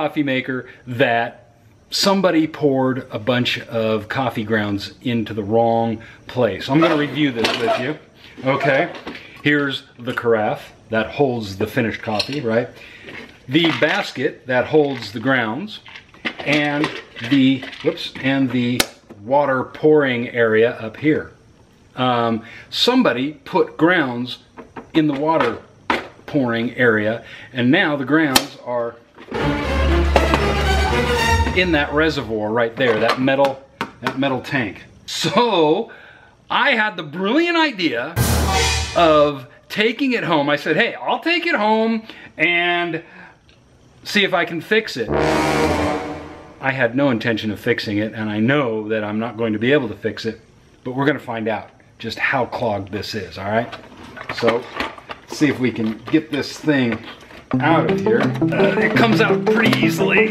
coffee maker that somebody poured a bunch of coffee grounds into the wrong place. I'm going to review this with you. Okay, here's the carafe that holds the finished coffee, right? The basket that holds the grounds, and the water pouring area up here. Somebody put grounds in the water pouring area, and now the grounds are in that reservoir right there, that metal tank. So I had the brilliant idea of taking it home. I said, hey, I'll take it home and see if I can fix it. I had no intention of fixing it, and I know that I'm not going to be able to fix it, but we're going to find out just how clogged this is, all right? So let's see if we can get this thing out of here. It comes out pretty easily.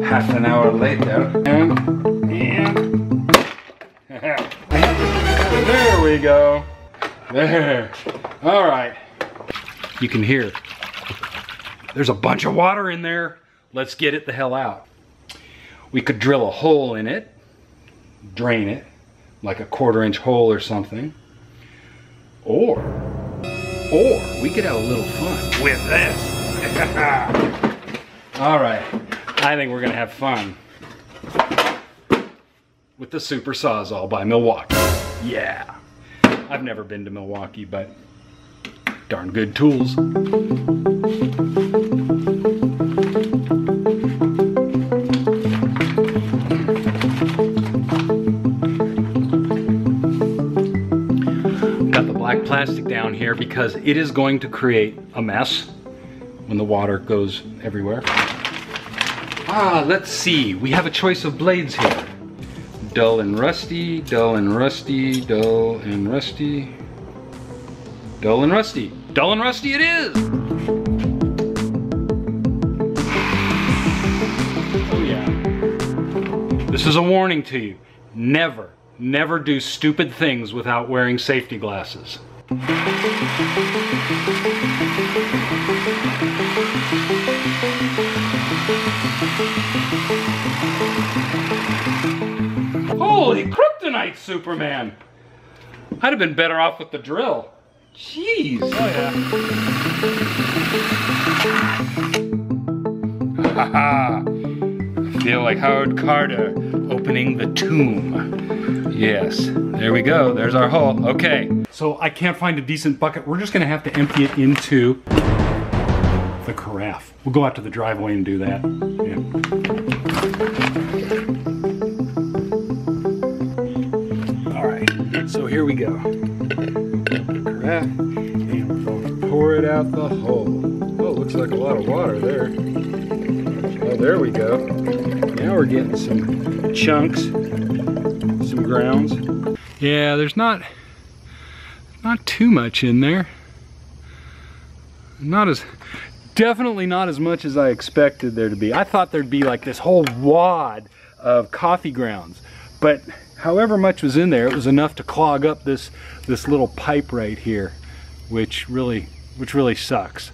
Half an hour later, and there we go. There. All right. You can hear there's a bunch of water in there. Let's get it the hell out. We could drill a hole in it, drain it, like a 1/4-inch hole or something. Or we could have a little fun with this. All right, I think we're gonna have fun with the Super Sawzall by Milwaukee. Yeah, I've never been to Milwaukee, but darn good tools. Got the black plastic down here because it is going to create a mess when the water goes everywhere. Let's see. We have a choice of blades here. Dull and rusty, dull and rusty, dull and rusty, dull and rusty. Dull and rusty it is! Oh yeah. This is a warning to you. Never, never do stupid things without wearing safety glasses. Holy kryptonite, Superman! I'd have been better off with the drill. Jeez. Oh yeah. I feel like Howard Carter opening the tomb. Yes, there we go. There's our hole. Okay. So I can't find a decent bucket. We're just gonna have to empty it into the carafe. We'll go out to the driveway and do that. Yeah. All right. So here we go. And we're going to pour it out the hole. Oh, looks like a lot of water there. Oh, there we go. Now we're getting some chunks, some grounds. Yeah, there's not too much in there. Definitely not as much as I expected there to be. I thought there'd be like this whole wad of coffee grounds, but however much was in there, it was enough to clog up this little pipe right here, which really sucks.